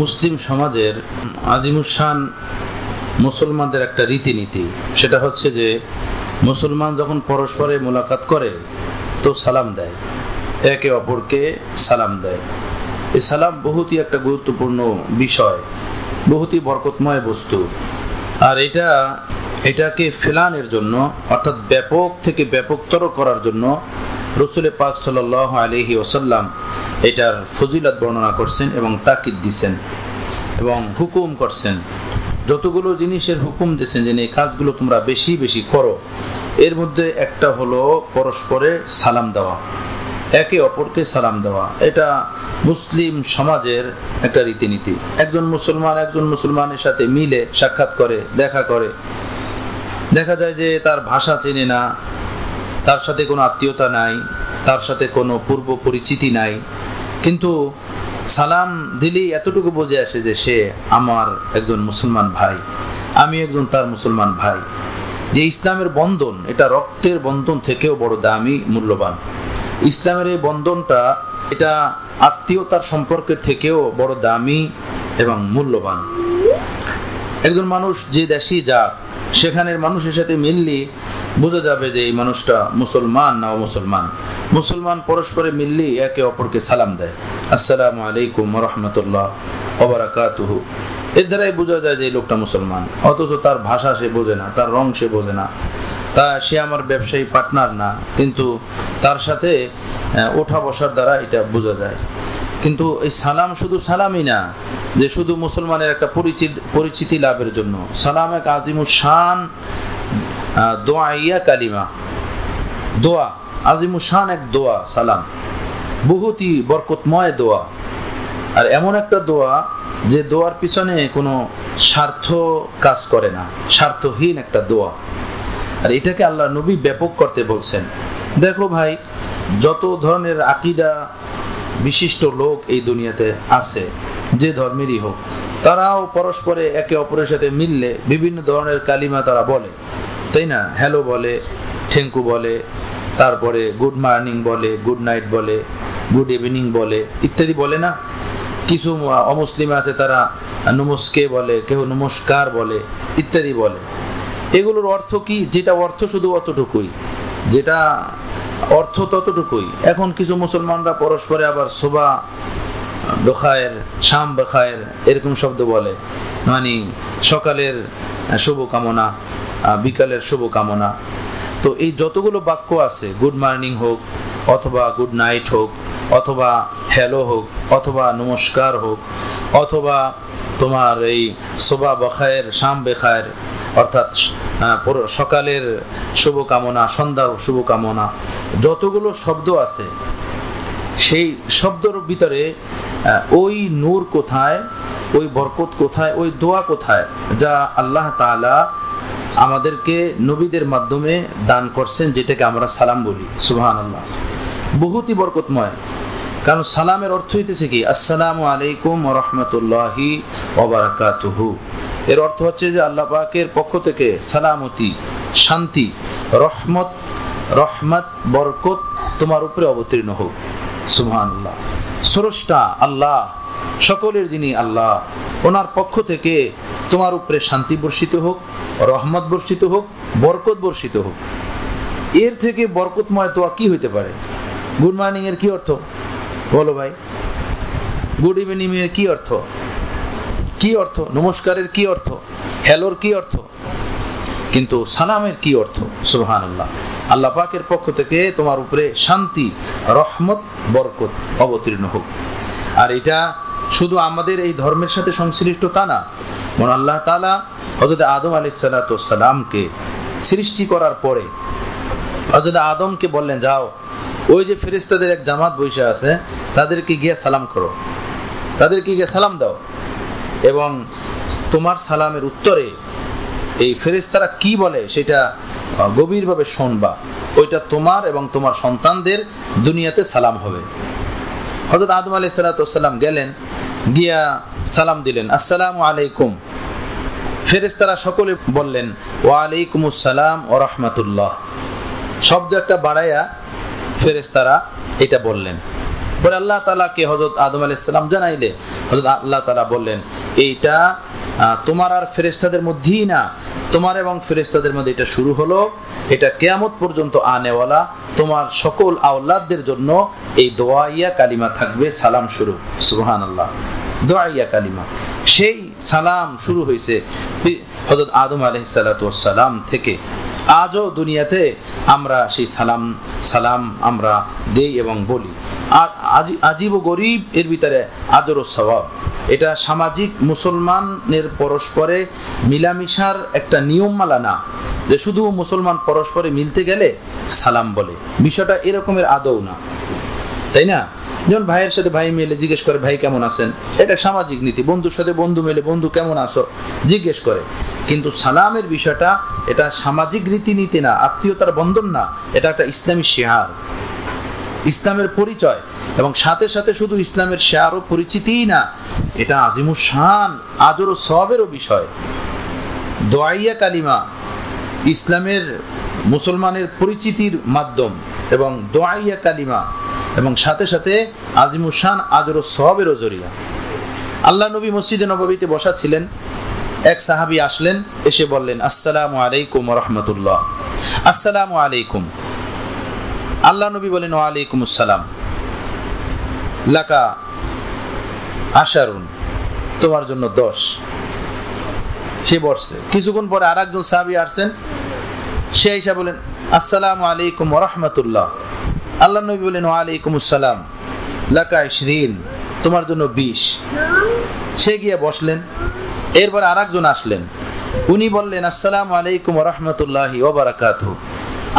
মুসলিম সমাজের আজিমুশান মুসলমানদের একটা রীতিনীতি, সেটা হচ্ছে যে মুসলমান যখন পরস্পরে মোলাকাত করে তো সালাম দেয়, একে অপরকে সালাম দেয়। এই সালাম বহুতই একটা গুরুত্বপূর্ণ বিষয়, বহুতই বরকতময় বস্তু। আর এটাকে ফেলানোর জন্য, অর্থাৎ ব্যাপক থেকে ব্যাপকতর করার জন্য রাসূল পাক সাল্লাল্লাহু আলাইহি ওয়াসাল্লাম এটার ফজিলত বর্ণনা করছেন এবং তাকিদ দিয়েছেন এবং হুকুম করছেন। যতগুলো জিনিসের হুকুম দিয়েছেন যে এই কাজগুলো তোমরা বেশি বেশি করো, এর মধ্যে একটা হলো পরস্পরে সালাম দেওয়া, একে অপরকে সালাম দেওয়া। এটা মুসলিম সমাজের একটা রীতিনীতি। একজন মুসলমানের সাথে মিলে সাক্ষাৎ করে, দেখা করে, দেখা যায় যে তার ভাষা চেনে না, তার সাথে কোনো আত্মীয়তা নাই, তার সাথে কোনো পূর্ব পরিচিতি নাই, কিন্তু সালাম দিলেই এতটুকু বুঝে আসে যে সে আমার একজন মুসলমান ভাই, আমি একজন তার মুসলমান ভাই। যে ইসলামের বন্ধন, এটা রক্তের বন্ধন থেকেও বড় দামি, মূল্যবান। ইসলামের এই বন্ধনটা, এটা আত্মীয়তার সম্পর্কের থেকেও বড় দামি এবং মূল্যবান। একজন মানুষ যে দেশেই যাক, সেখানের মানুষের সাথে মিললে বোঝা যাবে যে এই মানুষটা মুসলমান না অমুসলমান। মুসলমান পরস্পরে মিললে একে অপরকে সালাম দেয়, আসসালামু আলাইকুম ওয়া রাহমাতুল্লাহ ওয়া বারাকাতুহু। এর দ্বারাই বোঝা যায় যে এই লোকটা মুসলমান। অথচ তার ভাষা সে বোঝে না, তার রং সে বোঝে না, সে আমার ব্যবসায়ী পার্টনার না, কিন্তু তার সাথে ওঠা বসার দ্বারা এটা বোঝা যায়। কিন্তু এই সালাম শুধু সালামই না যে শুধু মুসলমানের একটা পরিচিতি লাভের জন্য। সালাম এক আজিমুশান দোয়াইয়া কালিমা, দোয়া, আজিমুশান এক দোয়া। সালাম বহুতই বরকতময় দোয়া, আর এমন একটা দোয়া যে দোয়ার পিছনে কোনো স্বার্থ কাজ করে না, স্বার্থহীন একটা দোয়া। আর এটাকে আল্লাহ নবী ব্যাপক করতে বলছেন। দেখো ভাই, যত ধরনের আকীদা বিশিষ্ট লোক এই দুনিয়াতে আছে, যে ধর্মেরই হোক, তারাও পরস্পরে একে অপরের সাথে মিললে বিভিন্ন ধরনের কালিমা তারা বলে, তাই না? হ্যালো বলে, থ্যাংক ইউ বলে, তারপরে গুড মর্নিং বলে, গুড নাইট বলে, গুড ইভিনিং বলে, ইত্যাদি বলে না? কিছু অমুসলিম আছে তারা নমস্কে বলে, কেউ নমস্কার বলে, ইত্যাদি বলে। এগুলোর অর্থ কি? যেটা অর্থ শুধু অতটুকুই, যেটা অর্থ ততটুকুই। এখন কিছু মুসলমানরা পরস্পরে আবার সুবা বখায়ের, শাম বখায়ের এরকম শব্দ বলে, মানে সকালের শুভকামনা, বিকালের শুভকামনা। তো এই যতগুলো বাক্য আছে, গুড মর্নিং হোক, অথবা গুড নাইট হোক, অথবা হ্যালো হোক, অথবা নমস্কার হোক, অথবা তোমার এই সুবা বখায়ের, শাম বেখায়ের, অর্থাৎ সকালের শুভকামনা, সন্ধ্যার শুভকামনা, যতগুলো শব্দ আছে, সেই শব্দের ভিতরে ওই নূর কোথায়, ওই বরকত কোথায়, ওই দোয়া কোথায় যা আল্লাহ তাআলা আমাদেরকে নবীদের মাধ্যমে দান করছেন, যেটাকে আমরা সালাম বলি। সুবহানাল্লাহ, বহুতই বরকতময়। কারণ সালামের অর্থ হইতেছে কি? আসসালামু আলাইকুম ওয়া রাহমাতুল্লাহি ওয়া বারাকাতুহু। এর অর্থ হচ্ছে যে আল্লাহ পাকের পক্ষ থেকে সালামতি, শান্তি, রহমত, বরকত তোমার উপরে অবতীর্ণ হোক। সুবহানাল্লাহ, স্রষ্টা আল্লাহ, সকলের যিনি আল্লাহ, ওনার পক্ষ থেকে তোমার উপরে শান্তি বর্ষিত হোক, রহমত বর্ষিত হোক, বরকত বর্ষিত হোক। এর থেকে বরকতময় দোয়া কি হইতে পারে? গুড মর্নিং এর কি অর্থ বলো ভাই? গুড ইভিনিং এর কি অর্থ? কি অর্থ? নমস্কারের কি অর্থ? হ্যালোর কি অর্থ? কিন্তু সালামের কি অর্থ? সুবহানাল্লাহ, আল্লাহ পাকের পক্ষ থেকে তোমার উপরে শান্তি, রহমত, বরকত অবতীর্ণ হোক। আর এটা শুধু আমাদের এই ধর্মের সাথে সংশ্লিষ্ট তা না, মন আল্লাহ তাআলা হযরত আদম আলাইহিস সালাতু ওয়াস সালামকে সৃষ্টি করার পরে হযরত আদমকে বললেন, যাও ওই যে ফেরেশতাদের এক জামাত বসে আছে, তাদেরকে গিয়ে সালাম করো, তাদেরকে গিয়ে সালাম দাও, এবং তোমার সালামের উত্তরে এই ফেরেশতারা কি বলে সেটা গভীরভাবে শুনবা। ওইটা তোমার এবং তোমার সন্তানদের দুনিয়াতে সালাম হবে। হযরত আদম আলাইহিস সালাতু ওয়াস সালাম গেলেন, গিয়া সালাম দিলেন, আসসালামু আলাইকুম। ফেরেশতারা সকলে বললেন, ওয়া আলাইকুমুস সালাম ওয়া রাহমাতুল্লাহ। শব্দ একটা বাড়ায়া ফেরেশতারা এটা বললেন পরে আল্লাহ তাআলাকে হযরত আদম আলাইহিস সালাম জানাইলে হযরত আল্লাহ তাআলা বললেন, এইটা তোমার আর ফেরেশতাদের মধ্যেই না, তোমার এবং ফেরেশতাদের মধ্যে এটা শুরু হলো, এটা কিয়ামত পর্যন্ত আনেওয়ালা তোমার সকল আওলাদদের জন্য এই দোয়াইয়া কালিমা থাকবে, সালাম শুরু। সুবহানাল্লাহ, দোয়াইয়া কালিমা। সেই সালাম শুরু হয়েছে হযরত আদম আলাইহিস সালাতু ওয়াস সালাম থেকে। আজও দুনিয়াতে আমরা সেই সালাম আমরা দেই এবং বলি। আজীব ও গরিব এর ভিতরে আজর ও সওয়াব। এটা সামাজিক মুসলমানের পরস্পরে মিলামিশার একটা নিয়মমালা না, যে শুধু মুসলমান পরস্পরে মিলতে গেলে সালাম বলে, বিষয়টা এরকমের আদৌ না, তাই না? যেমন ভাইয়ের সাথে ভাই মিলে জিজ্ঞেস করে ভাই কেমন আছেন, এটা সামাজিক নীতি। বন্ধুর সাথে বন্ধু মিলে বন্ধু কেমন আছো জিজ্ঞেস করে। কিন্তু সালামের বিষয়টা এটা সামাজিক রীতিনীতি না, আত্মীয়তার বন্ধন না, এটা একটা ইসলামী শিয়ার, ইসলামের পরিচয়। এবং সাথে সাথে শুধু ইসলামের শিয়ার ও পরিচিতিই না, এটা আজিমুস শান আজর ও সওয়াবেরও বিষয়। দোয়াইয়া কালিমা ইসলামের মুসলমানের পরিচিতির মাধ্যম এবং দোয়াইয়া কালিমা এবং সাথে সাথে আজিমুস শান আজর ও সওয়াবেরও জরিয়া। আল্লাহ নবী মসজিদে নববীতে বসা ছিলেন, এক সাহাবী আসলেন, এসে বললেন আসসালামু আলাইকুম ওয়া রাহমাতুল্লাহ। আসসালামু আলাইকুম। আল্লাহ নবী বলেন ওয়া আলাইকুমুস সালাম। লাকা আশারুন, তোমার জন্য 10। সে বসছে। কিছুক্ষণ পরে আরেকজন সাহাবী আসছেন, সে এসে বলেন আসসালামু আলাইকুম ওয়া রাহমাতুল্লাহ। আল্লাহ নবী বলেন ওয়া আলাইকুমুস সালাম। লাকা 20, তোমার জন্য 20। সে গিয়ে বসলেন। এরপর আরেকজন আসলেন, উনি বললেন আসসালামু আলাইকুম ওয়া রাহমাতুল্লাহি ওয়া বারাকাতুহু।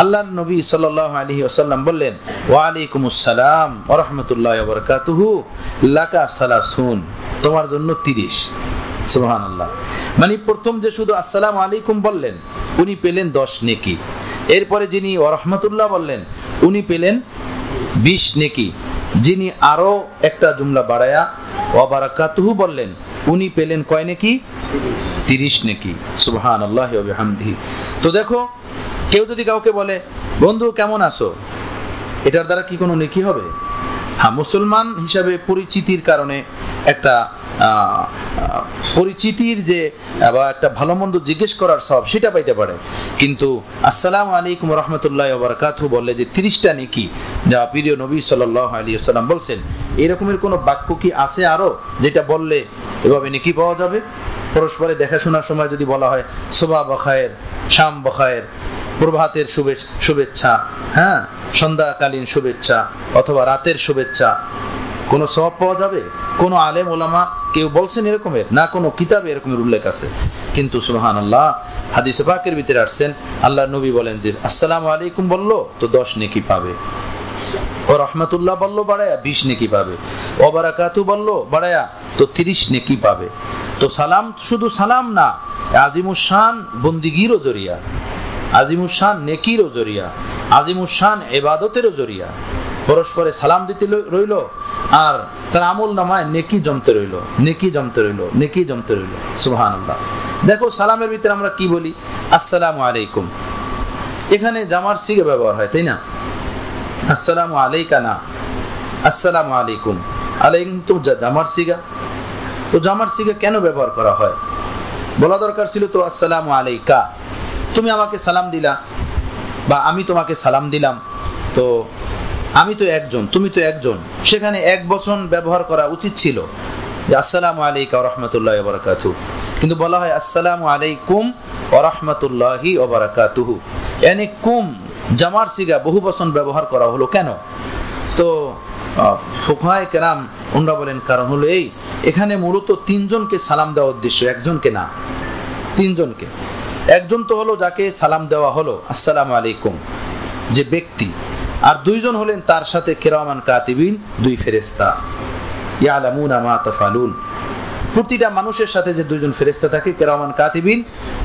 আল্লাহর নবী সাল্লাল্লাহু আলাইহি ওয়াসাল্লাম বললেন ওয়া আলাইকুমুস সালাম ওয়া রাহমাতুল্লাহি ওয়া বারাকাতুহু লাকা 30, তোমার জন্য 30। সুবহানাল্লাহ। মানে প্রথম যে শুধু আসসালামু আলাইকুম বললেন উনি পেলেন 10 নেকি। এরপরে যিনি ওয়া রাহমাতুল্লাহ বললেন উনি পেলেন 20 নেকি। যিনি আরো একটা জুমলা বাড়ায়া ওয়া বারাকাতুহু বললেন উনি পেলেন কয় নেকি? 30 নেকি। সুবহানাল্লাহি ওয়া বিহামদিহি। তো দেখো, কেউ যদি কাউকে বলে বন্ধু কেমন আছো, এটার দ্বারা কি কোনো নেকি হবে? হ্যাঁ, মুসলমান হিসাবে পরিচিতির কারণে একটা পরিচিতির যে বা একটা ভালো মন্দ জিজ্ঞেস করার সব সেটা পাইতে পারে। কিন্তু আসসালামু আলাইকুম ওয়া রাহমাতুল্লাহি ওয়া বারাকাতুহু বললে যে 30টা নেকি, যা প্রিয় নবী সাল্লাল্লাহু আলাইহি ওয়াসাল্লাম বলছেন, এরকমের কোনো বাক্য কি আছে আরো যেটা বললে এভাবে নেকি পাওয়া যাবে? পরস্পরে দেখাশোনার সময় যদি বলা হয় সুবহ বখায়ের, শাম বখায়ের, প্রভাতের শুভেচ্ছা, হ্যাঁ, সন্ধ্যাকালীন শুভেচ্ছা অথবা রাতের শুভেচ্ছা, কোনো সওয়াব পাওয়া যাবে? কোনো আলেম ওলামা কেউ বলছেন এরকমের? না কোনো কিতাবে এরকমের উল্লেখ আছে। কিন্তু সুবহানাল্লাহ, হাদিসে পাকের ভিতরে আসছেন আল্লাহর নবী বলেন যে আসসালামু আলাইকুম বললো তো 10 নেকি পাবে, ও রাহমাতুল্লাহ বললো বাড়ায়া 20 নেকি পাবে, ও বারাকাতু বললো বাড়ায়া তো 30 নেকি পাবে। তো সালাম শুধু সালাম না, আজিমুস শান বন্দিগিরও জরিয়া, আজিমুস শান নেকিরও জরিয়া, আজিমুস শান ইবাদতেরও জরিয়া। পরস্পরে সালাম দিতে রইল আর তার আমল নামায় নেকি জমতে রইল, নেকি জমতে রইল, নেকি জমতে রইল। সুবহানাল্লাহ। দেখো সালামের ভিতরে আমরা কি বলি? আসসালামু আলাইকুম। এখানে জামার সিগা ব্যবহার হয়, তাই না? আসসালামু আলাইকা না, আসসালামু আলাইকুম। আলাইকুম তো জামার সিগা। তো জামার সিগা কেন ব্যবহার করা হয়? বলা দরকার ছিল তো আসসালামু আলাইকা, তুমি আমাকে সালাম দিলা বা আমি তোমাকে সালাম দিলাম, তো আমি তো একজন, তুমি তো একজন, সেখানে এক বচন ব্যবহার করা উচিত ছিল যে আসসালামু আলাইকা ওয়া রাহমাতুল্লাহি ওয়া বারাকাতুহু। কিন্তু বলা হয় আসসালামু আলাইকুম ওয়া রাহমাতুল্লাহি ওয়া বারাকাতুহু। মানে কুম জামার সিগা বহু বচন ব্যবহার করা হলো কেন? তো ফুকাহায়ে কেরাম ওনারা বলেন কারণ হলো এই, এখানে মূলত 3 জনকে সালাম দেওয়ার উদ্দেশ্য, একজনকে না, 3 জনকে। একজন তো হলো যাকে সালাম দেওয়া হলো আসসালামু আলাইকুম, যে ব্যক্তি, আর 2 জন হলেন তার সাথে কিরামান কাতিবিন, 2 ফেরেশতা, ইয়ালামুনা মা তাফালুন। প্রতিটা মানুষের সাথে যে 2 জন ফেরেশতা থাকে কিরামান কাতিবিন,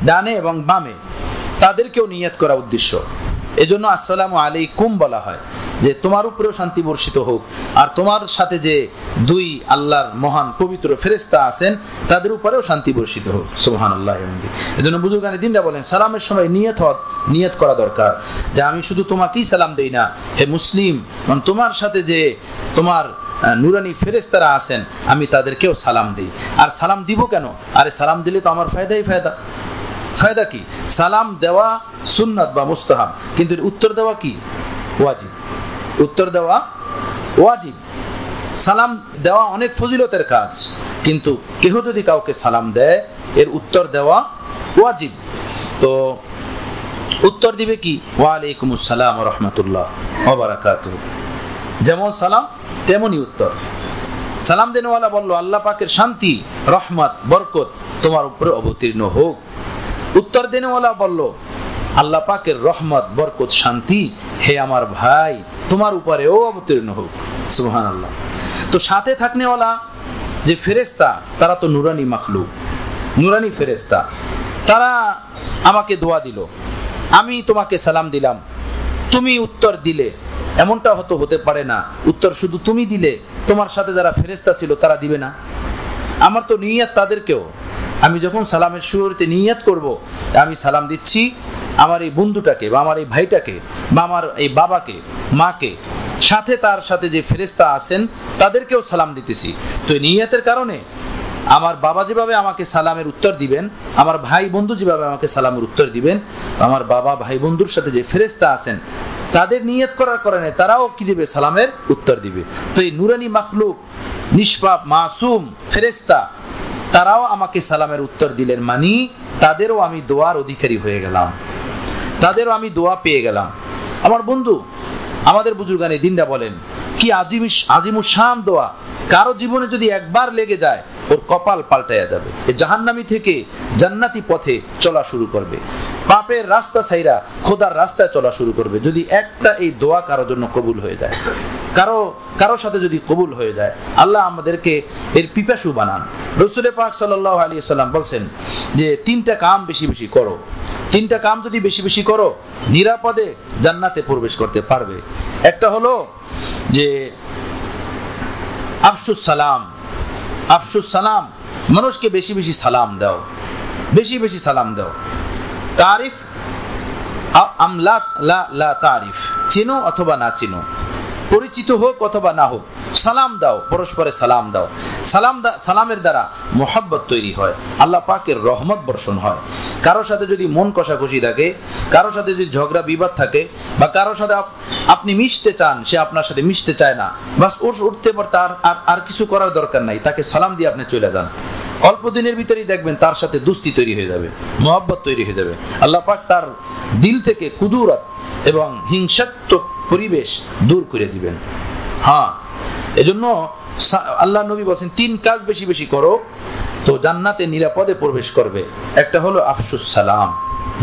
ডানে এবং বামে, তাদেরকেও নিয়ত করা উদ্দেশ্য। এজন্য আসসালামু আলাইকুম বলা হয় যে তোমার উপরেও শান্তি বর্ষিত হোক, আর তোমার সাথে যে 2 আল্লাহর মহান পবিত্র ফেরেশতা আছেন তাদের উপরেও শান্তি বর্ষিত হোক। সুবহানাল্লাহ। এজন্য বুজুর্গানে দিনরা বলেন সালামের সময় নিয়ত করা দরকার যে আমি শুধু তোমাকেই সালাম দেই না, হে মুসলিম, তোমার সাথে যে তোমার নুরানি ফেরেশতারা আছেন আমি তাদেরকেও সালাম দিই। আর সালাম দিব কেন? আরে সালাম দিলে তো আমার ফায়দাই ফায়দা। ফায়দা কি? সালাম দেওয়া সুন্নাত বা মুস্তাহাব, কিন্তু উত্তর দেওয়া কি? ওয়াজিব। উত্তর দেওয়া ওয়াজিব। সালাম দেওয়া অনেক ফজিলতের কাজ, কিন্তু কেহ যদি কাউকে সালাম দেয় এর উত্তর দেওয়া ওয়াজিব। তো উত্তর দিবে কি? ওয়ালাইকুমুস সালাম ওয়া রাহমাতুল্লাহ ওয়া বারাকাতুহু। যেমন সালাম তেমনি উত্তর। সালাম দেনওয়ালা বলল আল্লাহ পাকের শান্তি, রহমত, বরকত তোমার উপরে অবতীর্ণ হোক। উত্তর দেনওয়ালা বলল আল্লাহ পাকের রহমত, বরকত, শান্তি হে আমার ভাই তোমার উপরেও অবতীর্ণ হোক। সুবহানাল্লাহ। তো সাথে থাকনেওয়ালা যে ফেরেশতা তারা তো নুরানি মাখলুক, নুরানি ফেরেশতা, তারা আমাকে দোয়া দিল, আমি তোমাকে সালাম দিলাম, তুমি উত্তর দিলে। এমনটা হতে পারে না উত্তর শুধু তুমি দিলে তোমার সাথে যারা ফেরেশতা ছিল তারা দিবে না। আমার তো নিয়ত তাদেরকেও, আমি যখন সালামের শুরুতে নিয়ত করব আমি সালাম দিচ্ছি আমার এই বন্ধুটাকে বা আমার এই ভাইটাকে বা আমার এই বাবাকে, মাকে, সাথে তার সাথে যে ফেরেশতা আছেন তাদেরকেও সালাম দিতেছি। তো এই নিয়তের কারণে আমার বাবা যেভাবে আমাকে সালামের উত্তর দিবেন, আমার ভাই বন্ধু যেভাবে আমাকে সালামের উত্তর দিবেন, আমার বাবা ভাই বন্ধুর সাথে যে ফেরেশতা আছেন তাদের নিয়ত করার কারণে তারাও কি দিবে? সালামের উত্তর দিবে। তো এই নুরানি মাখলুক, নিষ্পাপ, মাসুম ফেরেশতা তারাও আমাকে সালামের উত্তর দিলেন, মানি তাদেরও আমি দোয়ার অধিকারী হয়ে গেলাম, তাদেরও আমি দোয়া পেয়ে গেলাম। আমার বন্ধু, আমাদের বুজুর্গানে দিনটা বলেন কি আজিমুশ শান দোয়া। কারো জীবনে যদি একবার লেগে যায় ওর কপাল পাল্টায়া যাবে, এই জাহান্নামী থেকে জান্নাতি পথে চলা শুরু করবে, পাপের রাস্তা ছাইরা খোদার রাস্তায় চলা শুরু করবে যদি একটা এই দোয়া কারোর জন্য কবুল হয়ে যায়, কারো সাথে যদি কবুল হয়ে যায়। আল্লাহ আমাদেরকে এর পিপাসু বানান। রাসূল পাক সাল্লাল্লাহু আলাইহি ওয়াসাল্লাম বলছেন যে তিনটা কাম বেশি বেশি করো, তিনটা কাম যদি বেশি বেশি করো নিরাপদে জান্নাতে প্রবেশ করতে পারবে। একটা হলো যে আফশুস সালাম, আফশুস সালাম, মানুষকে বেশি বেশি সালাম দাও, বেশি বেশি সালাম দাও। তারিফ আম লা তারিফ, চিনো অথবা না চিনো, পরিচিত হোক অথবা না হোক, সালাম দাও, পরস্পরে সালাম দাও। সালামের দ্বারা মোহাব্বত তৈরি হয়, আল্লাহ পাকের রহমত বর্ষণ হয়। কারোর সাথে যদি মন কষাকষি থাকে, কারোর সাথে যদি ঝগড়া বিবাদ থাকে, বা কারোর সাথে আপনি মিশতে চান সে আপনার সাথে মিশতে চায় না, বাস ওর উঠতে পর তার আর কিছু করার দরকার নাই, তাকে সালাম দিয়ে আপনি চলে যান, অল্প দিনের ভিতরেই দেখবেন তার সাথে দুস্তি তৈরি হয়ে যাবে, মোহাব্বত তৈরি হয়ে যাবে। আল্লাহ পাক তার দিল থেকে কুদুরত এবং হিংসাত্মক পরিবেশ দূর করে দিবেন। হ্যাঁ, এজন্য আল্লাহ নবী বলেন তিন কাজ বেশি বেশি করো তো জান্নাতে নিরাপদে প্রবেশ করবে। একটা হলো আফশুস সালাম,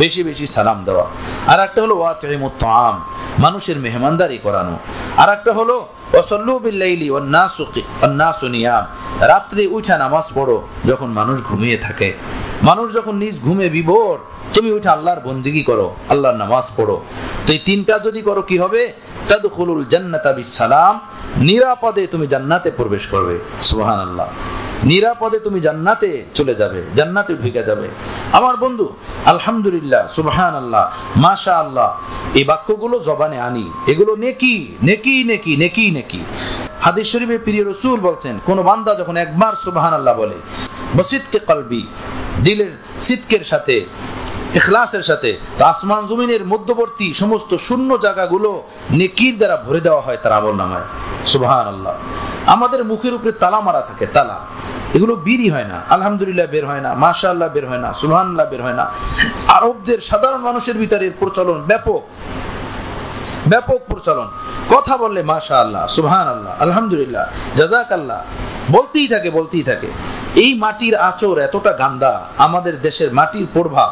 বেশি বেশি সালাম দেওয়া। আর একটা হলো ওয়াতিমুত তাআম, মানুষের মেহমানদারি করানো। আর একটা হলো ওয়াসাল্লু বিল লাইলি ওয়ান নাসু নিয়াম, রাত্রে উঠা নামাজ পড়ো যখন মানুষ ঘুমিয়ে থাকে। মানুষ যখন নিজ ঘুমে বিভোর, তুমি উঠে আল্লাহর বন্দেগী করো, আল্লাহর নামাজ পড়ো। তো এই তিন কাজ যদি করো কি হবে? তাদখুলুল জান্নাতা বিসসালাম, নিরাপদে তুমি জান্নাতে প্রবেশ করবে। সুবহানাল্লাহ, নিরাপদে তুমি জান্নাতে চলে যাবে, জান্নাতে ঢুকে যাবে। আমার বন্ধু, আলহামদুলিল্লাহ, সুবহানাল্লাহ, মাশাআল্লাহ, এই বাক্যগুলো জবানে আনি, এগুলো নেকি নেকি নেকি নেকি নেকি। হাদিস শরীফে প্রিয় রাসূল বলেন কোন বান্দা যখন একবার সুবহানাল্লাহ বলে বসিতকে কলবি, দিলের সিদকের সাথে, ইখলাসের সাথে, তো আসমান জমিনের মধ্যবর্তী সমস্ত শূন্য জায়গাগুলো নেকির দ্বারা ভরে দেওয়া হয় তার আমলনামায়। সুবহানাল্লাহ। আমাদের মুখের উপরে তালা মারা থাকে, তালা, এগুলো বেরই হয় না, আলহামদুলিল্লাহ বের হয় না, মাশাআল্লাহ বের হয় না, সুবহানাল্লাহ বের হয় না। আরবদের সাধারণ মানুষের ভিতরে প্রচলন ব্যাপক, ব্যাপক প্রচলন। কথা বললে মাশাআল্লাহ, সুবহানাল্লাহ, আলহামদুলিল্লাহ, জাযাকাল্লাহ বলতেই থাকে, বলতেই থাকে। এই মাটির আচর এতটা গান্দা, আমাদের দেশের মাটির প্রভাব।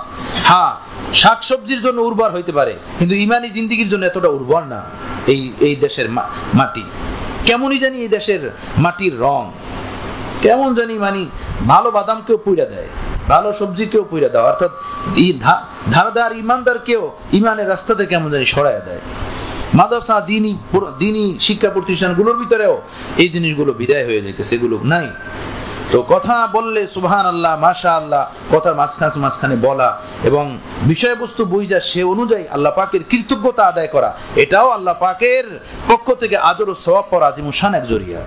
হ্যাঁ, শাকসবজির জন্য উর্বর হইতে পারে, কিন্তু ইমানি জিন্দেগির জন্য এতটা উর্বর না। এই দেশের মাটি কেমনই জানি, এই দেশের মাটির রং কেমন জানি, মানে ভালো বাদামকেও পুইড়া দেয়, ভালো সবজিকেও পুইড়া দেয়, অর্থাৎ ধারদার ইমানদারকেও ইমানের রাস্তাতে কেমন জানি সরাইয়া দেয়। মাদ্রাসা, দিনী শিক্ষা প্রতিষ্ঠানগুলোর ভিতরেও এই জিনিসগুলো বিদায় হয়ে যাইতেছে, এগুলো নাই। তো কথা বললে সুবহানাল্লাহ, মাশাআল্লাহ, কথার মাঝখানে বলা এবং বিষয়বস্তু বুঝা সে অনুযায়ী আল্লাহ পাকের কৃতজ্ঞতা আদায় করা, এটাও আল্লাহ পাকের পক্ষ থেকে আজর ও সওয়াব পাওয়ার আযীমুশ শান এক জরিয়া।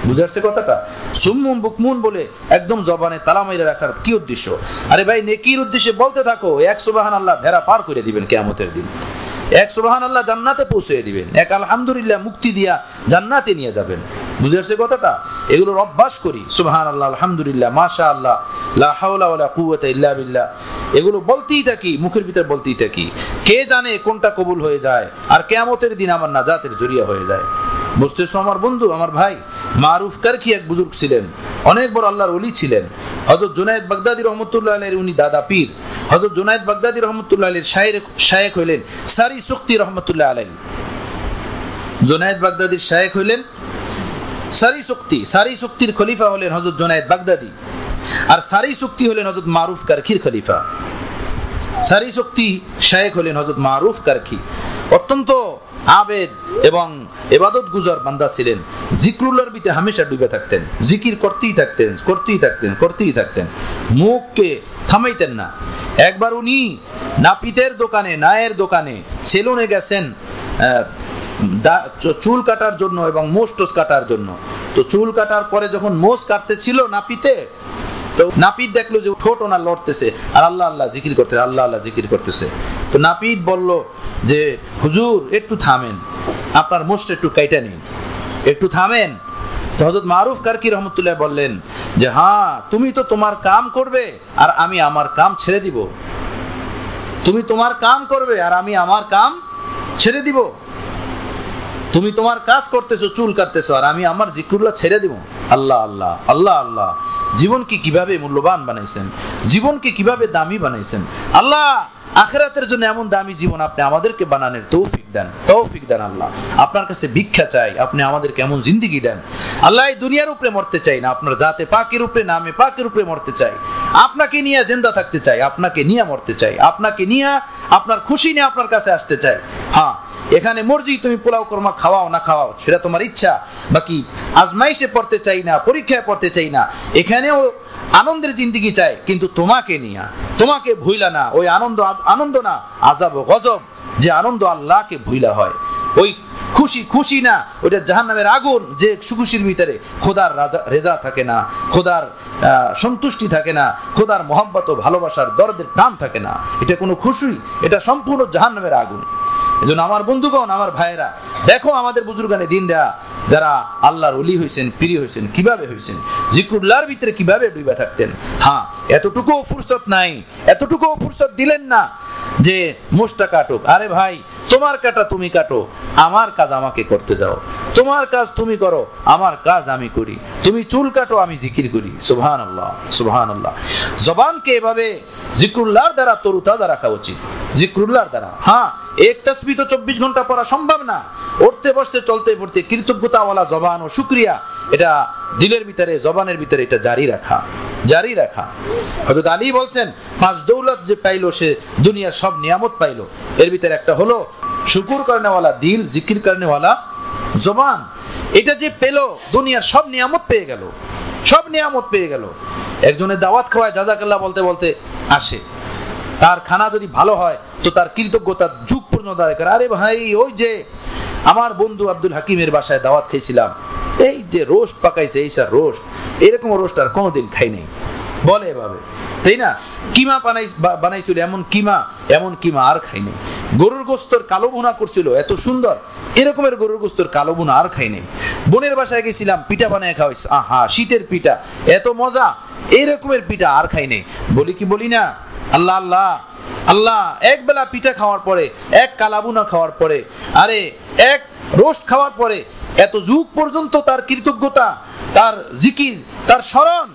বুঝে আসছে কথাটা? সুম্মুম বুকমুন বলে একদম জবানে তালা মাইরে রাখার কি উদ্দেশ্য? আরে ভাই, নেকির উদ্দেশ্যে বলতে থাকো। এক সুবহানাল্লাহ ভেড়া পার করে দিবেন কিয়ামতের দিন। এক সুবহানাল্লাহ জান্নাতে পৌঁছে দিবেন। এক আলহামদুলিল্লাহ মুক্তি দিয়া জান্নাতে নিয়ে যাবেন। বুঝে আসছে কথাটা? এগুলোর অভ্যাস করি। সুবহানাল্লাহ, আলহামদুলিল্লাহ, মাশাআল্লাহ, লা হাওলা ওয়ালা কুওয়াতা ইল্লা বিল্লাহ, এগুলো বলতেই থাকি, মুখের ভিতর বলতেই থাকি। কে জানে কোনটা কবুল হয়ে যায় আর কিয়ামতের দিন আমার নাজাতের জরিয়া হয়ে যায়। বুঝতেছো আমার বন্ধু, আমার ভাই? মারুফ কারখি এক বুজুর্গ ছিলেন, অনেক বড় আল্লাহর ওলি ছিলেন। হযরত জুনায়েদ বাগদাদী রহমাতুল্লাহ আলাইহির উনি দাদা পীর। হযরত জুনায়েদ বাগদাদী রহমাতুল্লাহ আলাইহির শায়েখ হইলেন সারি সুক্তি রহমাতুল্লাহ আলাইহি। জুনায়েদ বাগদাদীর শায়েখ হইলেন সারি সুক্তি। সারি সুক্তির খলিফা হলেন হযরত জুনায়েদ বাগদাদী, আর সারি সুক্তি হলেন হযরত মারুফ কারখির খলিফা। সারি সুক্তি শায়েখ হলেন হযরত মারুফ কারখি। অত্যন্ত আবেদ এবং ইবাদত গুজার বান্দা ছিলেন। জিকরুল্লাহর ভিতরে হামেশা ডুবে থাকতেন, জিকির করতেই থাকতেন, মুখকে থামাইতেন না। একবার উনি নাপিতের দোকানে, নায়ের দোকানে সেলুনে গেছেন চুল কাটার জন্য এবং মোষ টোস কাটার জন্য। তো চুল কাটার পরে যখন মোষ কাটতেছিল নাপিতে, তো নাপিত দেখলো যে ঠোঁট ওনার লড়তেছে আর আল্লাহ আল্লাহ জিকির করতেছে, আল্লাহ আল্লাহ জিকির করতেছে। তো নাপিত বলল যে হুজুর একটু থামেন, আপনার মোষটা একটু কাইটা নেই, একটু থামেন। তো হযরত মারুফ কারকি রহমতুল্লাহ বললেন যে হ্যাঁ, তুমি তো তোমার কাম করবে আর আমি আমার কাম ছেড়ে দিব। তুমি তোমার কাম করবে আর আমি আমার কাম ছেড়ে দিব। তুমি তোমার কাজ করতেছো, চুল কাটতেছো, আর আমি আমার জিকরুল্লাহ ছেড়ে দিব। আল্লাহ আল্লাহ, আল্লাহ আল্লাহ। জীবনকে কিভাবে মূল্যবান বানাইছেন, জীবনকে কিভাবে দামি বানাইছেন। আল্লাহ আখিরাতের জন্য এমন দামি জীবন আপনি আমাদেরকে বানানোর তৌফিক দেন। আল্লাহ আপনার কাছে ভিক্ষা চাই, আপনি আমাদেরকে এমন জিন্দেগি দেন। আল্লাহ এই দুনিয়ার উপরে মরতে চাই না, আপনার জাতে পাকের উপরে, নামে পাকের উপরে মরতে চাই। আপনাকে নিয়ে জিন্দা থাকতে চাই, আপনাকে নিয়ে মরতে চাই, আপনাকে নিয়ে, আপনার খুশি নিয়ে আপনার কাছে আসতে চাই। হ্যাঁ, এখানে মর্জি তুমি পোলাও কোরমা খাওয়াও না খাওয়াও সেটা তোমার ইচ্ছা। বাকি আজমাইশে পড়তে চাই না, পরীক্ষায় পড়তে চাই না, এখানেও আনন্দের জিন্দেগি চাই, কিন্তু তোমাকে নিয়া, তোমাকে ভুইলা না। ওই আনন্দ না, আযাব ও গজব, যে আনন্দ আল্লাহকে ভুইলা হয়। ওই খুশি না, ওইটা জাহান্নামের আগুন, যে খুশির ভিতরে খোদার রেজা থাকে না, খোদার সন্তুষ্টি থাকে না, খোদার মহব্বত ও ভালোবাসার দরদের প্রাণ থাকে না। এটা কোনো খুশি, এটা সম্পূর্ণ জাহান্নামের আগুন। এজন্য আমার বন্ধুগণ, আমার ভাইয়েরা, দেখো আমাদের বুজুর্গানে দিনরা যারা আল্লাহর ওলি হয়েছেন, প্রিয় হয়েছেন, কিভাবে হয়েছেন, জিকরুল্লাহর ভিতরে কিভাবে ডুবে থাকতেন। হ্যাঁ, এতটুকুও ফুরসত নাই, এতটুকুও ফুরসত দিলেন না যে মোষটা কাটুক। আরে ভাই, তোমার কাটা তুমি কাটো, আমার কাজ আমাকে করতে দাও। তোমার কাজ তুমি করো, আমার কাজ আমি করি। তুমি চুল কাটো, আমি জিকির করি। সুবহানাল্লাহ, সুবহানাল্লাহ। জবানকে এভাবে জিকরুল্লাহর দ্বারা তরুতাজা রাখা উচিত, জিকরুল্লাহর দ্বারা। হ্যাঁ, এক তাসবিহ তো 24 ঘন্টা পড়া সম্ভব না। উঠতে বসতে চলতে পড়তে কৃতজ্ঞতাওয়ালা জবান ও শুকরিয়া, এটা দিলের ভিতরে, জবানের ভিতরে এটা জারি রাখা। হযরত আলী বলছেন, 5 দৌলত যে পাইলো সে দুনিয়ার সব নিয়ামত পাইলো। এর ভিতরে একটা হলো শুকর করনেওয়ালা দিল, জিকির করনেওয়ালা জবান। এটা যে পেলো, দুনিয়ার সব নিয়ামত পেয়ে গেল। একজনের দাওয়াত খাওয়ায় জাযাকাল্লাহ বলতে বলতে আসে, তার খানা যদি ভালো হয় তো তার কৃতজ্ঞতা যুগ পর্যন্ত আদায় করে। আরে ভাই, ওই যে আমার বন্ধু আব্দুল হাকিমের বাসায় দাওয়াত খাইছিলাম, এই যে রোস্ট পাকাইছে, এই স্যার রোস্ট, এরকম রোস্ট আর কোনোদিন খাই নাই, বলে এভাবে, তাই না? কিমা বানাইছিল, এমন কিমা আর খাই নাই। গরুর গোস্তর কালো ভুনা করছিল, এত সুন্দর, এরকমের গরুর গোস্তর কালো ভুনা আর খাই নাই। বোনের বাসায় গেছিলাম, পিঠা বানায় খাওয়াইছে, আহা শীতের পিঠা, এত মজা, এরকমের পিঠা আর খাই নাই। বলি না, আল্লাহ আল্লাহ আল্লাহ। এক বেলা পিঠা খাওয়ার পরে, এক কালাবুনা খাওয়ার পরে, আরে এক রোস্ট খাওয়ার পরে, এত যুগ পর্যন্ত তার কৃতজ্ঞতা, তার জিকির, তার স্মরণ।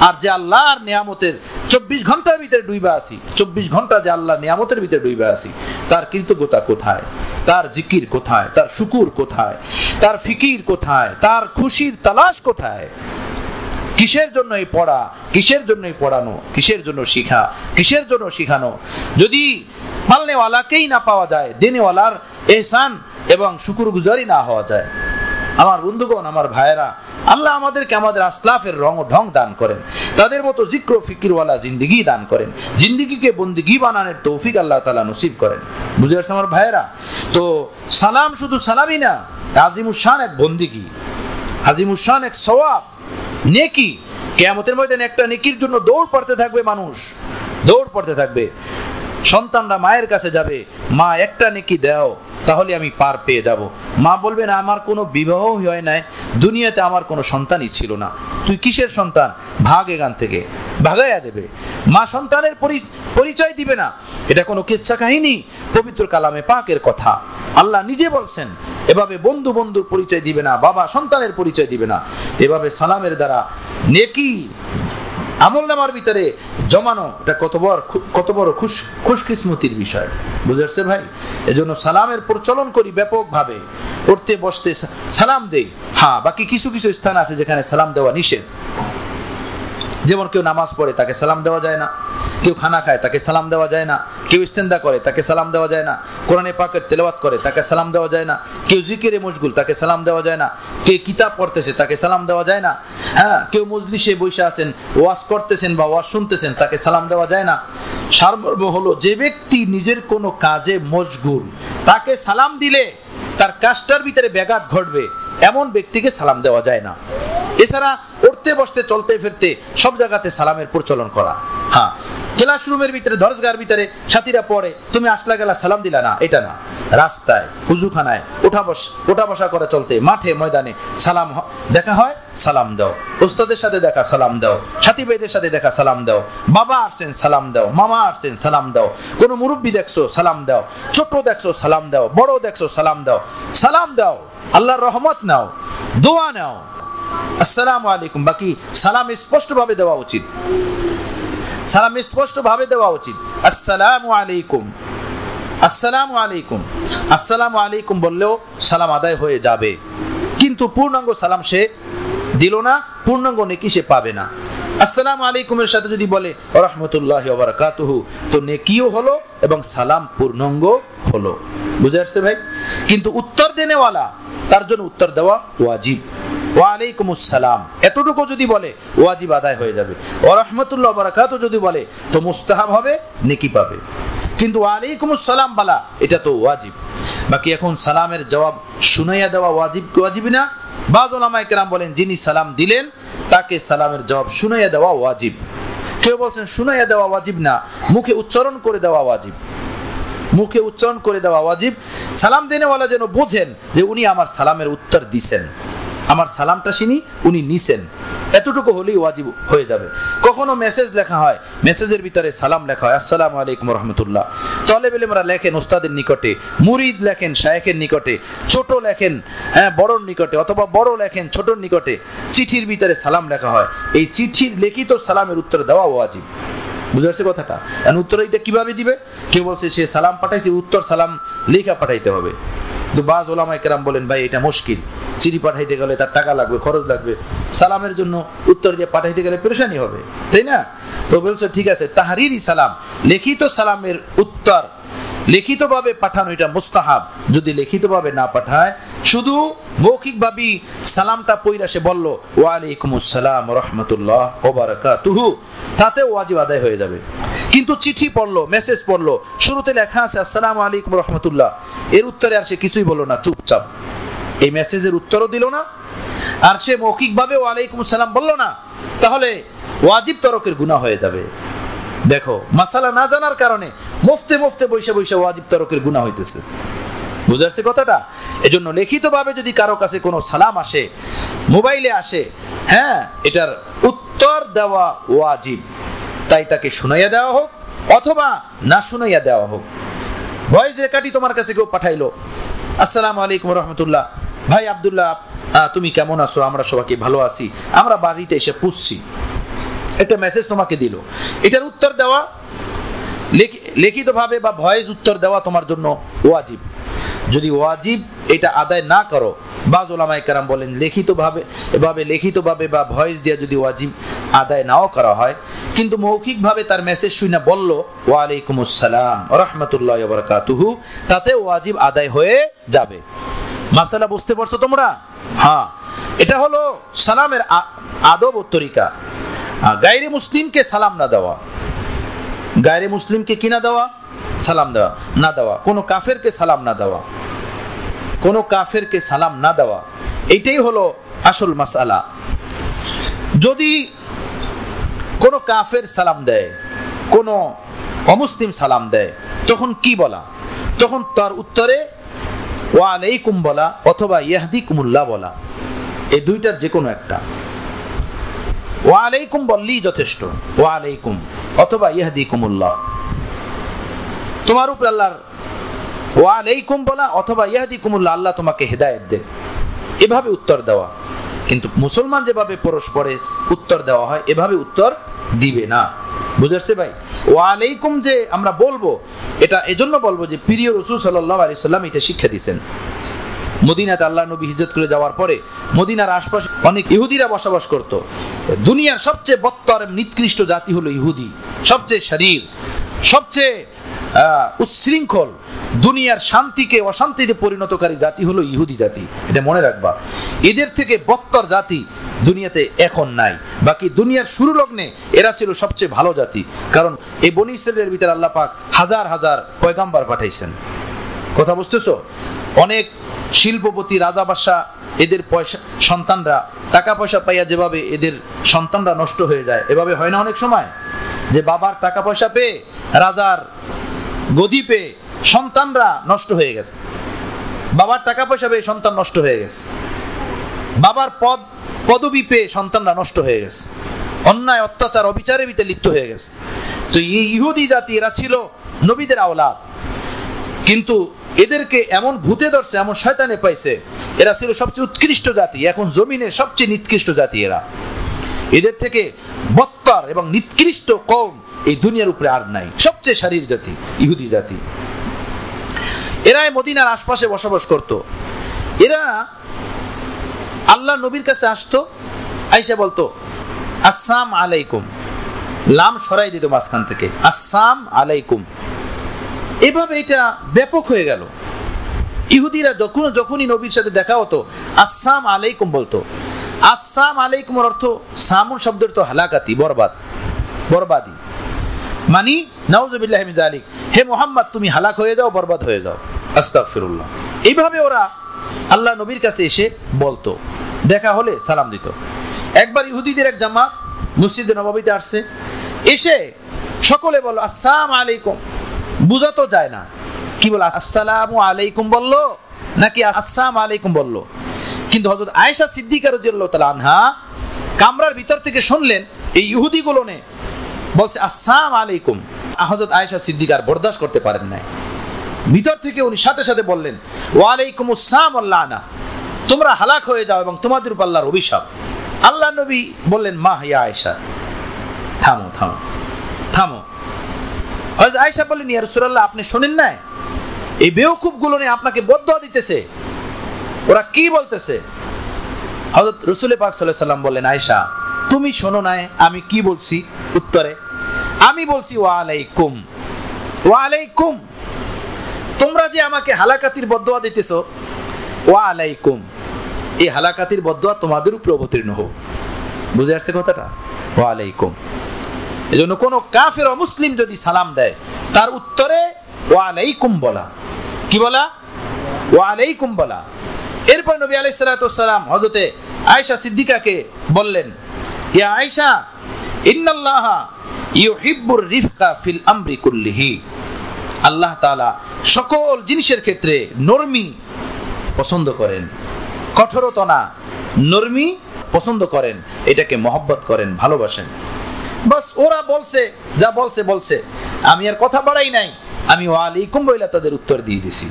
আর যে আল্লাহর নিয়ামতের 24 ঘন্টার ভিতরে ডুইবা আছি, 24 ঘন্টা যে আল্লাহর নিয়ামতের ভিতরে ডুইবা আছি, তার কৃতজ্ঞতা কোথায়, তার জিকির কোথায়, তার শুকুর কোথায়, তার ফিকির কোথায়, তার খুশির তালাশ কোথায়? কিসের জন্য এই পড়া, কিসের জন্য এই পড়ানো, কিসের জন্য শিখা, কিসের জন্য শিখানো? যদি পালনেওয়ালাকেই না পাওয়া যায়, দেনেওয়ালার এহসান এবং শুকুরগুজারি না হওয়া যায়। আমার বন্ধুগণ, আমার ভাইয়েরা, আল্লাহ আমাদেরকে আমাদের আসলাফের রং ও ঢং দান করেন, তাদের মতো জিক্র ফিকিরওয়ালা জিন্দিগি দান করেন, জিন্দিগিকে বন্দিগি বানানোর তৌফিক আল্লাহ তাআলা নসিব করেন। বুঝে আসছে আমার ভাইয়েরা? তো সালাম শুধু সালামই না, আজিমুস শান এক বন্দিগি। আজিমুশান এক সওয়াব, নেকি। কিয়ামতের ময়দানে একটা নেকির জন্য দৌড় পড়তে থাকবে মানুষ, দৌড় পড়তে থাকবে। সন্তানরা মায়ের কাছে যাবে, মা একটা নেকি দাও তাহলে আমি পার পেয়ে যাব। মা বলবে না, আমার কোনো বিবাহ হয় নাই, দুনিয়াতে আমার কোনো সন্তানই ছিল না, তুই কিসের সন্তান, ভাগ এখান থেকে, ভাগাইয়া দেবে। মা সন্তানের পরিচয় দিবে না। এটা কোনো কিচ্ছা কাহিনী, পবিত্র কালামে পাকের কথা। আল্লাহ নিজে বলছেন এভাবে বন্ধু বন্ধুর পরিচয় দিবে না, বাবা সন্তানের পরিচয় দিবে না। এভাবে সালামের দ্বারা নেকি আমলনামার ভিতরে জমানো, এটা কত বড় খুশকিসমতির বিষয়। বুঝতে পারছে ভাই? এজন্য সালামের প্রচলন করি ব্যাপকভাবে, উঠতে বসতে সালাম দেই। হ্যাঁ, বাকি কিছু কিছু স্থান আছে যেখানে সালাম দেওয়া নিষেধ। যেমন কেউ নামাজ পড়ে তাকে সালাম দেওয়া যায় না, কেউ খানা খায় তাকে সালাম দেওয়া যায় না, কেউ ইস্তেন্দা করে তাকে সালাম দেওয়া যায় না, কোরআনে পাকের তেলাওয়াত করে তাকে সালাম দেওয়া যায় না, কেউ জিকিরে মশগুল তাকে সালাম দেওয়া যায় না, কেউ কিতাব পড়তেছে তাকে সালাম দেওয়া যায় না, হ্যাঁ, কেউ মজলিসে বসে আছেন, ওয়াজ করতেছেন বা ওয়াজ শুনতেছেন তাকে সালাম দেওয়া যায় না। সারমর্ম হলো, যে ব্যক্তি নিজের কোনো কাজে মশগুল তাকে সালাম দিলে তার কাজটার ভিতরে ব্যাঘাত ঘটবে, এমন ব্যক্তিকে সালাম দেওয়া যায় না। এছাড়া উঠতে বসতে চলতে ফিরতে সব জায়গাতে সালামের প্রচলন করা। হ্যাঁ, ক্লাসরুমের ভিতরে, দরজগার ভিতরে সাথীরা পড়ে, তুমি আসলা গেলা সালাম দিলা না, এটা না। রাস্তায়, হুজুখানায় ওঠা বসা করে চলতে, মাঠে ময়দানে সালাম দেখা হয়, সালাম দাও। ওস্তাদের সাথে দেখা, সালাম দাও। সাথী ভাইদের সাথে দেখা, সালাম দাও। বাবা আসছেন, সালাম দাও। মামা আসছেন, সালাম দাও। কোনো মুরব্বী দেখছো, সালাম দাও। ছোট দেখছো, সালাম দাও। বড় দেখছো, সালাম দাও। সালাম দাও, আল্লাহর রহমত নাও, দোয়া নাও, আসসালামু আলাইকুম। বাকি সালাম স্পষ্ট ভাবে দেওয়া উচিত, সালাম স্পষ্ট ভাবে দেওয়া উচিত। আসসালামু আলাইকুম, আসসালামু আলাইকুম, আসসালামু আলাইকুম বললেও সালাম আদায় হয়ে যাবে, কিন্তু পূর্ণাঙ্গ সালাম সে দিল না, পূর্ণাঙ্গ নেকি সে পাবে না। আসসালামু আলাইকুমের সাথে যদি বলে রাহমাতুল্লাহি ওয়া বারাকাতুহু, তো নেকিও হলো এবং সালাম পূর্ণাঙ্গ হলো। বুঝে আসছে ভাই? কিন্তু উত্তর দেনেওয়ালা, তার জন্য উত্তর দেওয়া ওয়াজিব। ওয়া আলাইকুমুস সালাম এতটুকু যদি বলে ওয়াজিব আদায় হয়ে যাবে। ওয়া রাহমাতুল্লাহি ওয়া বারাকাতুহু যদি বলে তো মুস্তাহাব হবে, নেকি পাবে। কিন্তু ওয়া আলাইকুমুস সালাম বলা এটা তো ওয়াজিব। বাকি এখন সালামের জবাব শুনাইয়া দেওয়া ওয়াজিব কি ওয়াজিব না? বায উলামায়ে কেরাম বলেন, যিনি সালাম দিলেন তাকে সালামের জবাব শুনাইয়া দেওয়া ওয়াজিব। কেউ বলেন শুনাইয়া দেওয়া ওয়াজিব না, মুখে উচ্চারণ করে দেওয়া ওয়াজিব। মুখে উচ্চারণ করে দেওয়া ওয়াজিব। সালাম দেনেওয়ালা যেন বোঝেন যে উনি আমার সালামের উত্তর দিছেন, আমার সালামটা শুনি উনি নিছেন, এতটুকু হলেই ওয়াজিব হয়ে যাবে। কখনো মেসেজ লেখা হয়, মেসেজের ভিতরে সালাম লেখা হয়, আসসালামু আলাইকুম ওয়া রাহমাতুল্লাহ। তালেব ইলমরা লেখেন উস্তাদের নিকটে, মুরিদ লেখেন শায়েখের নিকটে, ছোট লেখেন বড়র নিকটে, অথবা বড় লেখেন ছোটর নিকটে। চিঠির ভিতরে সালাম লেখা হয়, এই চিঠির লিখিত সালামের উত্তর দেওয়া ওয়াজিব। বুঝতে পারছে কথাটা? উত্তর এটা কিভাবে দিবে? কেউ বলছে সে সালাম পাঠাইছে, উত্তর সালাম লেখা পাঠাইতে হবে। কিন্তু বায উলামায়ে কেরাম বলেন, ভাই এটা মুশকিল, চিঠি পাঠাইতে গেলে তার টাকা লাগবে, খরচ লাগবে, সালামের জন্য উত্তর দিয়ে পাঠাইতে গেলে পেরেশানি হবে, তাই না? তো বলছে ঠিক আছে, তাহরিরি সালাম, লিখিত সালামের উত্তর লিখিতভাবে পাঠানো এটা মুস্তাহাব। যদি লিখিতভাবে না পাঠায়, শুধু মৌখিকভাবে সালামটা পয়রা সে বলল ওয়া আলাইকুমুস সালাম ওয়া রাহমাতুল্লাহ ওয়া বারাকাতুহু, তাতে ওয়াজিব আদায় হয়ে যাবে। কিন্তু চিঠি পড়লো, মেসেজ পড়লো, শুরুতে লেখা আছে আসসালামু আলাইকুম ওয়া রাহমাতুল্লাহ, এর উত্তরে আর সে কিছুই বলল না, চুপচাপ, এই মেসেজের উত্তরও দিল না, আর সে মৌখিকভাবে ওয়া আলাইকুমুস সালাম বলল না, তাহলে ওয়াজিব তরকের গুনাহ হয়ে যাবে। দেখো, মাসালা না জানার কারণে মুফতে বসে বসে ওয়াজিব তরকের গুনাহ হইতেছে। বুঝা যাচ্ছে কথাটা? এজন্য লিখিতভাবে যদি কারো কাছে কোনো সালাম আসে, মোবাইলে আসে, হ্যাঁ, এটার উত্তর দেওয়া ওয়াজিব। তাই তাকে শুনাইয়া দেওয়া হোক অথবা না শুনাইয়া দেওয়া হোক। ভয়েস রেকর্ডই তোমার কাছে কেউ পাঠাইলো, আসসালামু আলাইকুম ওয়া রাহমাতুল্লাহ, ভাই আব্দুল্লাহ তুমি কেমন আছো? আমরা সবাইকে ভালো আছি, আমরা বাড়িতে এসে পুষছি, একটা মেসেজ তোমাকে দিল, এটার উত্তর দেওয়া লিখিতভাবে বা ভয়েস উত্তর দেওয়া তোমার জন্য ওয়াজিব। যদি ওয়াজিব এটা আদায় না করো, বায উলামায়ে কেরাম বলেন লিখিতভাবে বা ভয়েস দিয়ে যদি ওয়াজিব আদায় নাও করা হয়, কিন্তু মৌখিকভাবে তার মেসেজ শুনে বলল ওয়া আলাইকুমুস সালাম ওয়া রাহমাতুল্লাহি ওয়া বারাকাতুহু, তাতে ওয়াজিব আদায় হয়ে যাবে। মাসালা বুঝতে পারছো তোমরা? হ্যাঁ, এটা হলো সালামের আদব ও তরিকা। গায়রে মুসলিমকে সালাম না দেওয়া, গায়রে মুসলিমকে কি না দেওয়া? সালাম দেওয়া না দেওয়া, কোনো কাফেরকে সালাম না দেওয়া, কোনো কাফেরকে সালাম না দেওয়া, এটাই হলো আসল মাসআলা। যদি কোন কাফের সালাম দেয়, কোন অমুসলিম সালাম দেয়, তখন কি বলা? তখন তার উত্তরে ওয়া আলাইকুম বলা অথবা ইয়াহদিকুমুল্লাহ বলা, এই দুইটার যে কোনো একটা। ওয়া আলাইকুম বললেই যথেষ্ট, ওয়া আলাইকুম অথবা ইয়াহদিকুমুল্লাহ, তোমার উপর আল্লাহর ওয়া আলাইকুম বলা অথবা ইয়াহদিকুমুল্লাহ, আল্লাহ তোমাকে হেদায়েত দেন, এভাবে উত্তর দেওয়া। কিন্তু মুসলমান যেভাবে পরস্পরে উত্তর দেওয়া হয় এভাবে উত্তর দিবে না। বুঝাচ্ছে ভাই? ওয়া আলাইকুম যে আমরা বলবো, এটা এজন্য বলবো যে প্রিয় রাসূল সাল্লাল্লাহু আলাইহি সাল্লাম এটা শিক্ষা দিয়েছেন। মদিনাতে আল্লাহ নবী হিজরত করে যাওয়ার পরে মদিনার আশপাশে অনেক ইহুদিরা বসবাস করত। দুনিয়ার সবচেয়ে বত্তর নিকৃষ্ট জাতি হলো ইহুদি, সবচেয়ে শরীর, সবচেয়ে উচ্ছৃঙ্খল, দুনিয়ার শান্তিকে অশান্তিতে পরিণতকারী জাতি হলো ইহুদি জাতি। এটা মনে রাখবা, এদের থেকে বত্তর জাতি দুনিয়াতে এখন নাই। বাকি দুনিয়ার শুরু লগ্নে এরা ছিল সবচেয়ে ভালো জাতি, কারণ এই বনী ইসরাইলের ভিতরে আল্লাহ পাক হাজার হাজার পয়গাম্বার পাঠাইছেন। কথা বুঝতেছো? অনেক শিল্পপতি, রাজা বাদশা, এদের পয়সা সন্তানরা টাকা পয়সা পাইয়া যেভাবে এদের সন্তানরা নষ্ট হয়ে যায়, এভাবে হয় না অনেক সময় যে বাবার টাকা পয়সা পেয়ে, রাজার গদি পেয়ে সন্তানরা নষ্ট হয়ে গেছে, বাবার টাকা পয়সা পেয়ে সন্তান নষ্ট হয়ে গেছে, বাবার পদবি পেয়ে সন্তানরা নষ্ট হয়ে গেছে, অন্যায় অত্যাচার অবিচারের ভিতরে লিপ্ত হয়ে গেছে। তো এই ইহুদি জাতি এরা ছিল নবীদের আওলাদ, কিন্তু এদেরকে এমন ভূতে ধরছে, এমন শয়তানে পাইছে, এরা ছিল সবচেয়ে উৎকৃষ্ট জাতি, এখন জমিনের সবচেয়ে নিকৃষ্ট জাতি এরা। এদের থেকে বত্তর এবং নিকৃষ্ট কওম এই দুনিয়ার উপরে আর নাই, সবচেয়ে শরীর জাতি ইহুদি জাতি। এরা মদিনার আশপাশে বসবাস করত। এরা আল্লাহ নবীর কাছে আসতো, আইসা বলতো আসসালামু আলাইকুম, লাম সরাই দিত মাঝখান থেকে, আসসালামু আলাইকুম। এভাবে এটা ব্যাপক হয়ে গেল। ইহুদিরা যখনই নবীর সাথে দেখা হতো আসসালামু আলাইকুম বলতো। আসসালামু আলাইকুমের অর্থ সামুন শব্দের তো হালাকাতি, বরবাদ, বরবাদি, মানে নাউজুবিল্লাহি মিন যালিক, হে মুহাম্মদ তুমি হালাক হয়ে যাও, বরবাদ হয়ে যাও, আস্তাগফিরুল্লাহ। এইভাবে ওরা আল্লাহ নবীর কাছে এসে বলতো, দেখা হলে সালাম দিত। একবার ইহুদিদের এক জামাত মসজিদে নববীতে আসছে, এসে সকলে বলল আসসালামু আলাইকুম। বুঝা তো যায় না কি বল, আসসালামু আলাইকুম বললো নাকি আসসালামু আলাইকুম বললো। কিন্তু হযরত আয়েশা সিদ্দিকা রাদিয়াল্লাহু তাআলা আনহা কামরার ভিতর থেকে শুনলেন এই ইহুদিগুলো নে বলছে আসসালামু আলাইকুম। হযরত আয়েশা সিদ্দিকা আর বরদাস্ত করতে পারেন নাই, ভিতর থেকে উনি সাথে সাথে বললেন ওয়া আলাইকুমুস সালাম ওয়াল লানা, তোমরা হালাক হয়ে যাও এবং তোমাদের উপর আল্লাহর অভিশাপ। আল্লাহ নবী বললেন মা ইয়া আয়েশা, থামো থামো থামো। হযরত আয়েশা বললেন ইয়া রাসূলুল্লাহ, আপনি শুনেন না এই বেওকুফগুলো নিয়ে আপনাকে বদদোয়া দিতেছে, ওরা কি বলতেছে? হযরত রাসূল পাক সাল্লাল্লাহু আলাইহি সাল্লাম বললেন আয়েশা তুমি শোনো না আমি কি বলছি? উত্তরে আমি বলছি ওয়া আলাইকুম, ওয়া আলাইকুম, তোমরা যে আমাকে হালাকাতির বদদোয়া দিতেছো, ওয়া আলাইকুম, এই হালাকাতির বদদোয়া তোমাদের উপর অবতীর্ণ হোক। বুঝে আসছে কথাটা? ওয়া আলাইকুম। এজন্য কোন কাফের ও মুসলিম যদি সালাম দেয় তার উত্তরে ওয়া আলাইকুম বলা। কি বলা? ওয়া আলাইকুম বলা। এরপর নবী আলাইহিস সালাতু ওয়াস সালাম হযরতে আয়েশা সিদ্দিকাকে বললেন ইয়া আয়েশা ইন্নাল্লাহা ইউহিব্বুর রিফকা ফিল আমরি কুল্লিহি, আল্লাহ তাআলা সকল জিনিসের ক্ষেত্রে নরমি পছন্দ করেন, কঠোরতা না, নরমি পছন্দ করেন, এটাকে মহব্বত করেন, ভালোবাসেন। বাস ওরা বলছে যা বলছে বলছে, আমি আর কথা বাড়াই নাই, আমি ওয়া আলাইকুম বইলা তাদের উত্তর দিয়ে দিছি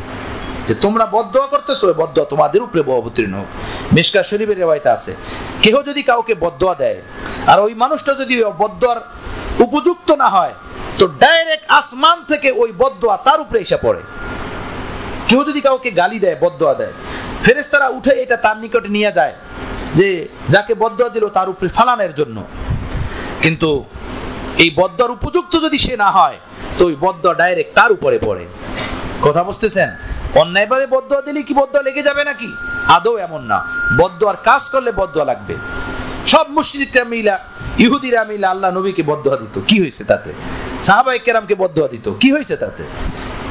যে তোমরা বদদোয়া করতেছো, বদদোয়া তোমাদের উপরে অবতীর্ণ হোক। মিশকাত শরীফের riwayate আছে কেহ যদি কাউকে বদদোয়া দেয় আর ওই মানুষটা যদি বদদোয়ার উপযুক্ত না হয় তো ডাইরেক্ট আসমান থেকে ওই বদদোয়া তার উপরে এসে পড়ে। কেউ যদি কাউকে গালি দেয়, বদদোয়া দেয়, ফেরেশতারা উঠে এটা তার নিকটে নিয়ে যায় যে যাকে বদদোয়া দিল তার উপরে ফালানোর জন্য। কিন্তু এই বদদোয়ার উপযুক্ত যদি সে না হয় তো ওই বদদোয়া ডাইরেক্ট তার উপরে পড়ে। কথা বুঝতেছেন? অন্যায়ভাবে বদদোয়া দিলে কি বদদোয়া লেগে যাবে নাকি? আদৌ এমন না। বদদোয়ার কাজ করলে বদদোয়া লাগবে। সব মুশরিকরা মিলা, ইহুদিরা মিলা আল্লাহ নবীকে বদদোয়া দিত, কি হয়েছে তাতে? সাহাবায়ে কেরামকে বদদোয়া দিত, কি হয়েছে তাতে?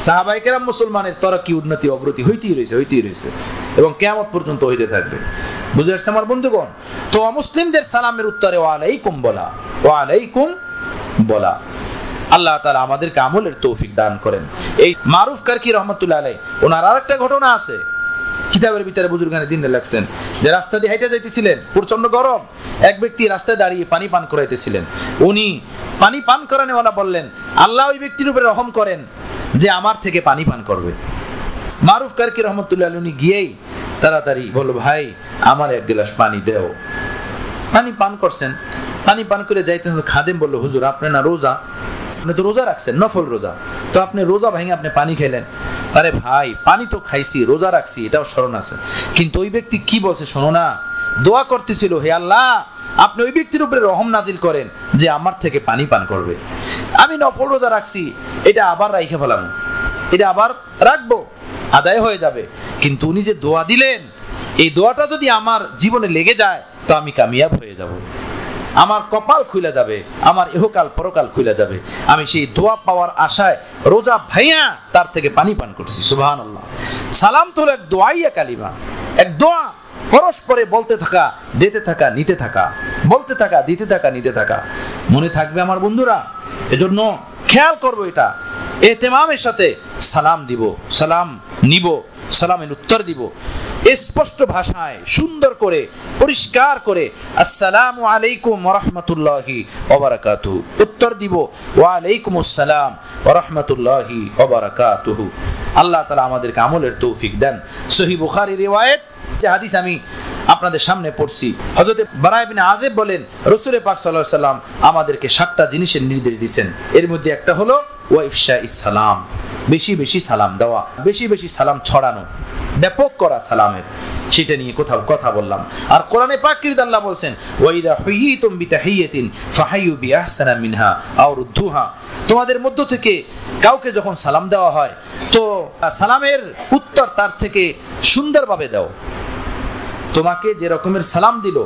সাহাবায়ে কেরাম মুসলমানের তরক্কি, উন্নতি, অগ্রতি হইতেই রয়েছে এবং কিয়ামত পর্যন্ত হইতে থাকবে। বুঝে আসছে আমার বন্ধুগণ? তো অমুসলিমদের সালামের উত্তরে ওয়ালাইকুম বলা, ওয়ালাইকুম বলা। আল্লাহ তাআলা আমাদেরকে আমলের তৌফিক দান করেন। এই মারুফ কারকি রহমাতুল্লাহ আলাইহি ওনার আরেকটা ঘটনা আছে কিতাবের ভিতরে, বুজুর্গানে দিন রাখছেন, যে রাস্তা দিয়ে হাইটে যাইতেছিলেন, প্রচন্ড গরম, এক ব্যক্তি রাস্তায় দাঁড়িয়ে পানি পান করাইতেছিলেন। উনি পানি পান করানোওয়ালা বললেন, আল্লাহ ওই ব্যক্তির উপরে রহম করেন যে আমার থেকে পানি পান করবে। মারুফ কারকি রহমাতুল্লাহ আলাইহি উনি গিয়েই তাড়াতাড়ি বলল, ভাই আমার এক গ্লাস পানি দেও। পানি পান করছেন, পানি পান করে যাইতে খাদেম বলল, হুজুর আপনি না রোজা, আপনি তো রোজা রাখছেন, নফল রোজা, তো আপনি রোজা ভেঙে আপনি পানি খেলেন। আরে ভাই পানি তো খাইছি, রোজা রাখছি, এটাও স্মরণ আছে। কিন্তু ওই ব্যক্তি কি বলছে শোনো না, দোয়া করতেছিল, হে আল্লাহ আপনি ওই ব্যক্তির উপরে রহম নাজিল করেন যে আমার থেকে পানি পান করবে। আমি নফল রোজা রাখছি, এটা আবার রাইখে ফেলাম, এটা আবার রাখবো, আদায় হয়ে যাবে। কিন্তু উনি যে দোয়া দিলেন, এই দোয়াটা যদি আমার জীবনে লেগে যায় তো আমি কামিয়াব হয়ে যাব, আমার কপাল খুলে যাবে, আমার ইহকাল পরকাল খুলে যাবে। আমি সেই দোয়া পাওয়ার আশায় রোজা ভাইয়া তার থেকে পানি পান করছি। সুবহানাল্লাহ। সালাম তো এক দোয়াইয়া কালিমা, এক দোয়া, পরস্পরে বলতে থাকা, দিতে থাকা, নিতে থাকা, বলতে থাকা, দিতে থাকা, নিতে থাকা। মনে থাকবে আমার বন্ধুরা? এজন্য খেয়াল করবো এটা, এতেমামের সাথে সালাম দিব, সালাম নিব, সালামের উত্তর দিব, স্পষ্ট ভাষায় সুন্দর করে পরিষ্কার করে আসসালামু আলাইকুম ওয়া রাহমাতুল্লাহি ওয়া বারাকাতুহু উত্তর দিব, ওয়া আলাইকুমুস সালাম ওয়া রাহমাতুল্লাহি ওয়া বারাকাতুহু। আল্লাহ তাআলা আমাদেরকে আমলের তৌফিক দেন। সহিহ বুখারীর রিওয়ায়াত যে হাদিস আমি আপনাদের সামনে পড়ছি, হযরত বারা ইবনে আযিব বলেন, রাসূল পাক সাল্লাল্লাহু আলাইহি ওয়াসাল্লাম আমাদেরকে 7টা জিনিসের নির্দেশ দিয়েছেন। এর মধ্যে একটা হলো ওয়া ইফশাইস সালাম, বেশি বেশি সালাম দেওয়া, বেশি বেশি সালাম ছড়ানো, ব্যাপক করা সালামের, সেটা নিয়ে কথা বললাম। আর কোরআনে পাকের আল্লাহ বলেন, ওয়া ইযা হুয়িতুম বিতাহিয়াতিন ফাহাইয়ু বিআহসানা মিনহা আও রুদ্দুহা, তোমাদের মধ্য থেকে কাউকে যখন সালাম দেওয়া হয় তো সালামের উত্তর তার থেকে সুন্দরভাবে দাও। তোমাকে যে রকমের সালাম দিল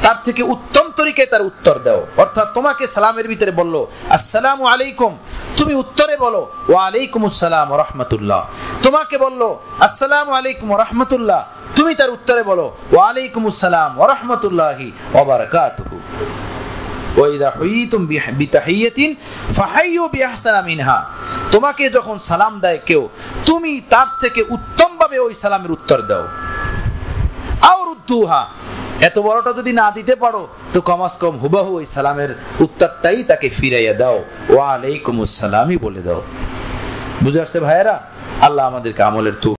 তার থেকে উত্তম তরিকায় তার উত্তর দাও। অর্থাৎ তোমাকে সালামের ভিতরে বললো আসসালামু আলাইকুম, তুমি উত্তরে বলো ওয়া আলাইকুমুস সালাম ওয়া রাহমাতুল্লাহ। তোমাকে বললো আসসালামু আলাইকুম ওয়া রাহমাতুল্লাহ, তুমি তার উত্তরে বলো ওয়া আলাইকুমুস সালাম ওয়া রাহমাতুল্লাহি ওয়া বারাকাতুহু। ওয়া ইযা হুয়িতুম বিতাহিয়াতিন ফাহাইয়ু বিআহসানা মিনহা, তোমাকে যখন সালাম দেয় কেউ, তুমি তার থেকে উত্তমভাবে ওই সালামের উত্তর দাও। আও রুদ্দুহা, এত বড়টা যদি না দিতে পারো তো কমাস কম হুবাহু ওই সালামের উত্তরটাই তাকে ফিরাইয়া দাও, ওয়া আলাইকুমুস সালামই বলে দাও। বুঝে আসছে ভাইয়েরা? আল্লাহ আমাদেরকে আমলের